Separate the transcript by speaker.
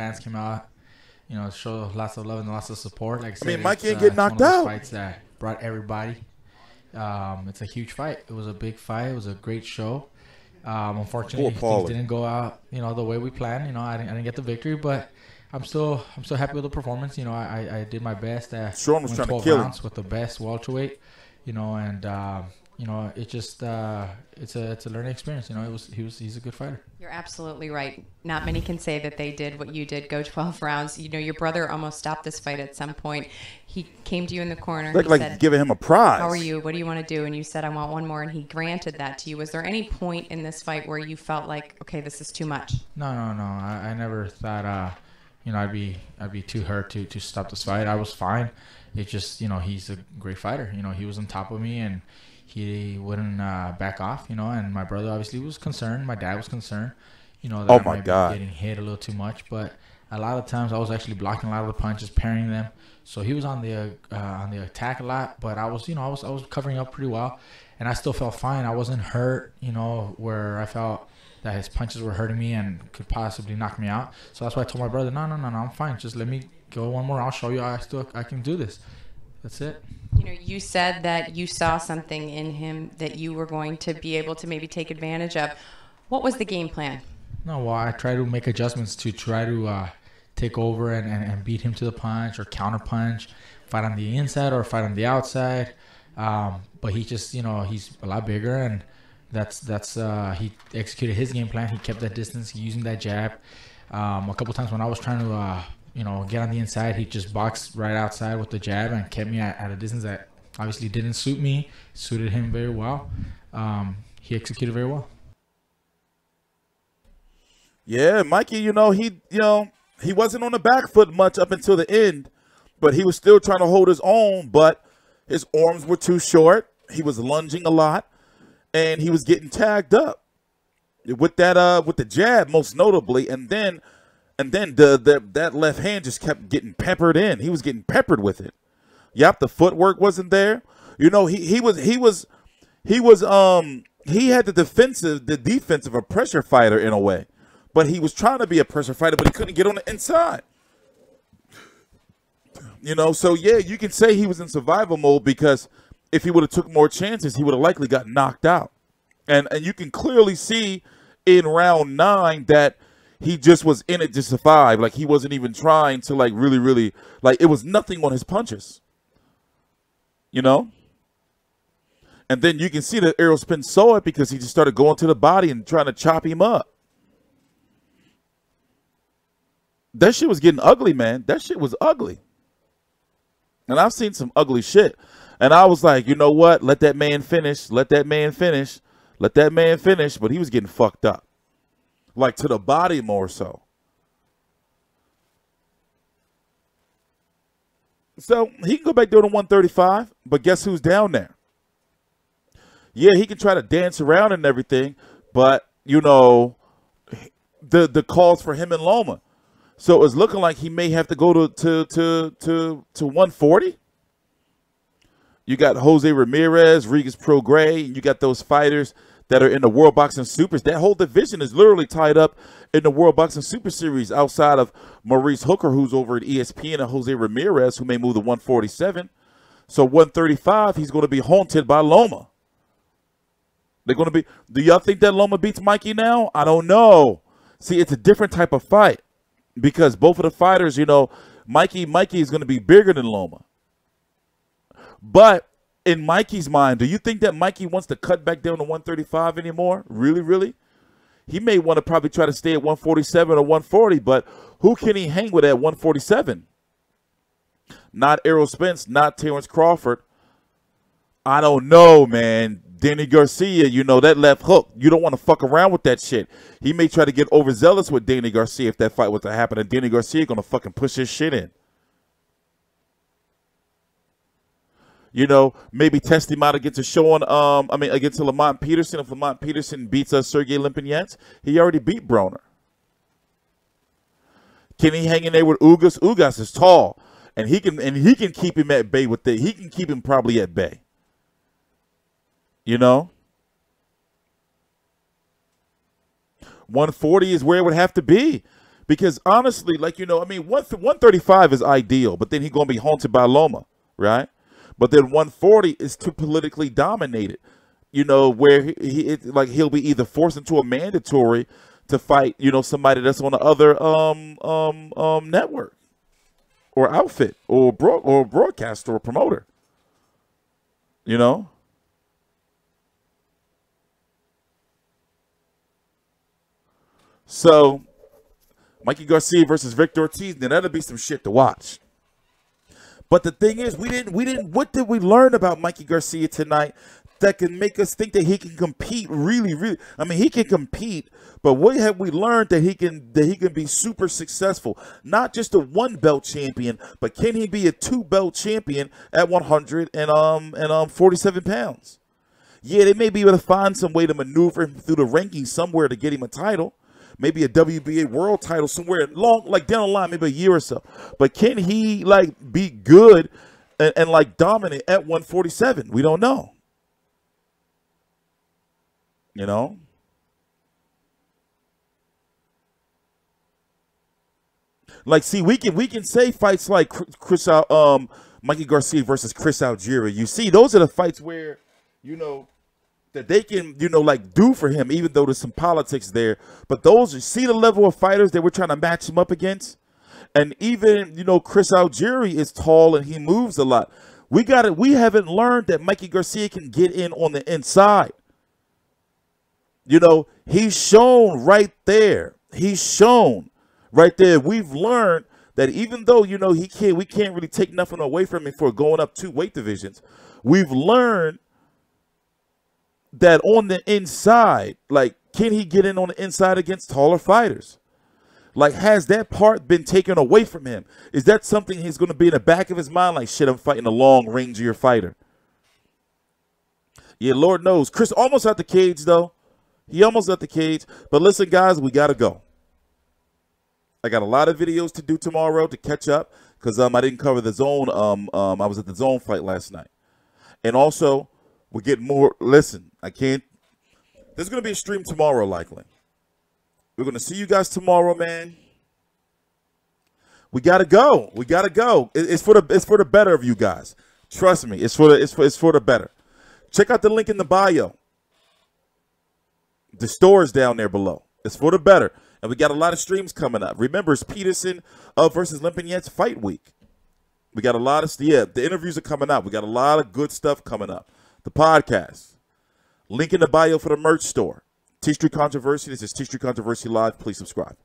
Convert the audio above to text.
Speaker 1: fans came out, you know, show lots of love and lots of support. Like I said,
Speaker 2: Mikey ain't get knocked
Speaker 1: it's one of those
Speaker 2: out.
Speaker 1: fights that brought everybody. It's a huge fight. It was a big fight. It was a great show. Unfortunately, things didn't go out, you know, the way we planned. You know, I didn't get the victory, but I'm still happy with the performance. You know, I did my best.
Speaker 2: Sean was trying to
Speaker 1: 12
Speaker 2: kill
Speaker 1: rounds
Speaker 2: him
Speaker 1: with the best welterweight. You know, and you know, it just it's a learning experience. You know, he's a good fighter.
Speaker 3: You're absolutely right. Not many can say that they did what you did, go 12 rounds. You know, your brother almost stopped this fight at some point. He came to you in the corner.
Speaker 2: like
Speaker 3: said,
Speaker 2: giving him a prize.
Speaker 3: how are you? What do you want to do? And you said, I want one more, and he granted that to you. Was there any point in this fight where you felt like, okay, this is too much?
Speaker 1: No. I never thought you know, I'd be too hurt to stop this fight. I was fine. It's just, you know, he's a great fighter. You know, he was on top of me and he wouldn't back off, you know, and my brother obviously was concerned. My dad was concerned, you know, that I might be getting hit a little too much. But a lot of times I was actually blocking a lot of the punches, parrying them. So he was on the attack a lot, but I was, you know, I was covering up pretty well, and I still felt fine. I wasn't hurt, you know, where I felt that his punches were hurting me and could possibly knock me out. So that's why I told my brother, no, I'm fine. Just let me go one more. I'll show you I can do this. That's it.
Speaker 3: You know, you said that you saw something in him that you were going to be able to maybe take advantage of. What was the game plan?
Speaker 1: No, well, I try to make adjustments to try to take over and beat him to the punch or counter punch, fight on the inside or fight on the outside. But he just, you know, he's a lot bigger, and that's he executed his game plan. He kept that distance, using that jab. A couple times when I was trying to you know, get on the inside, he just boxed right outside with the jab and kept me at a distance that obviously didn't suit me. Suited him very well. He executed very well.
Speaker 2: Yeah, Mikey, you know, he wasn't on the back foot much up until the end, but he was still trying to hold his own, but his arms were too short. He was lunging a lot, and he was getting tagged up with that with the jab, most notably, and then that left hand just kept getting peppered in. He was getting peppered with it. Yep, the footwork wasn't there. You know, he had the defensive a pressure fighter in a way. But he was trying to be a pressure fighter, but he couldn't get on the inside. You know, so yeah, you can say he was in survival mode, because if he would have took more chances, he would have likely got knocked out. And you can clearly see in round 9 that he just was in it to survive. Like, he wasn't even trying to, like, really, like, it was nothing on his punches. You know? And then you can see that Errol Spence saw it, because he just started going to the body and trying to chop him up. That shit was getting ugly, man. That shit was ugly. And I've seen some ugly shit. And I was like, you know what? Let that man finish. Let that man finish. Let that man finish. But he was getting fucked up. Like, to the body more so. So he can go back down to 135. But guess who's down there? Yeah, he can try to dance around and everything. But, you know, the calls for him and Loma. So it's looking like he may have to go to 140. You got Jose Ramirez, Regis Prograis, and you got those fighters that are in the World Boxing Supers. That whole division is literally tied up in the World Boxing Super Series, outside of Maurice Hooker, who's over at ESPN, and Jose Ramirez, who may move to 147. So 135, he's going to be haunted by Loma. They're going to be. Do y'all think that Loma beats Mikey now? I don't know. See, it's a different type of fight. Because both of the fighters, you know, Mikey is going to be bigger than Loma. But in Mikey's mind, do you think that Mikey wants to cut back down to 135 anymore? Really? He may want to probably try to stay at 147 or 140, but who can he hang with at 147? Not Errol Spence, not Terrence Crawford. I don't know, man. Danny Garcia, you know, that left hook. You don't want to fuck around with that shit. He may try to get overzealous with Danny Garcia if that fight was to happen, and Danny Garcia going to fucking push his shit in. You know, maybe test him out against against Lamont Peterson. If Lamont Peterson beats Sergey Limpinets, he already beat Broner. Can he hang in there with Ugas? Ugas is tall, and he can keep him at bay with he can keep him probably at bay. You know, 140 is where it would have to be. Because honestly, like, you know, I mean, 135 is ideal, but then he's going to be haunted by Loma, right? But then 140 is too politically dominated, you know, where he'll be either forced into a mandatory to fight, you know, somebody that's on the other network or outfit or broadcaster or promoter, you know. So Mikey Garcia versus Victor Ortiz, then that'll be some shit to watch. But the thing is, what did we learn about Mikey Garcia tonight that can make us think that he can compete really, really? I mean, he can compete, but what have we learned that he can be super successful? Not just a 1-belt champion, but can he be a 2-belt champion at 147 pounds? Yeah, they may be able to find some way to maneuver him through the rankings somewhere to get him a title. Maybe a WBA world title somewhere long, like down the line, maybe a year or so. But can he like be good and like dominant at 147? We don't know. You know? Like, see, we can say fights like Mikey Garcia versus Chris Algieri. You see, those are the fights where, you know, that they can, you know, like do for him, even though there's some politics there. But those, you see the level of fighters that we're trying to match him up against? And even, you know, Chris Algieri is tall and he moves a lot. We haven't learned that Mikey Garcia can get in on the inside. You know, he's shown right there. He's shown right there. We've learned that even though, you know, we can't really take nothing away from him for going up 2 weight divisions. We've learned that on the inside, like, can he get in on the inside against taller fighters? Like, has that part been taken away from him? Is that something he's going to be in the back of his mind? Like, shit, I'm fighting a long rangier fighter. Yeah, Lord knows. Chris almost out the cage, though. He almost out the cage. But listen, guys, we got to go. I got a lot of videos to do tomorrow to catch up because I didn't cover the zone. I was at the zone fight last night. And also, we're getting more. Listen, I can't. There's going to be a stream tomorrow, likely. We're going to see you guys tomorrow, man. We got to go. We got to go. It's for the better of you guys. Trust me. It's for the better. Check out the link in the bio. The store is down there below. It's for the better. And we got a lot of streams coming up. Remember, it's Peterson versus Lempinets fight week. We got a lot of, the interviews are coming up. We got a lot of good stuff coming up. The podcast. Link in the bio for the merch store. TstreeT Controversy. This is TstreeT Controversy Live. Please subscribe.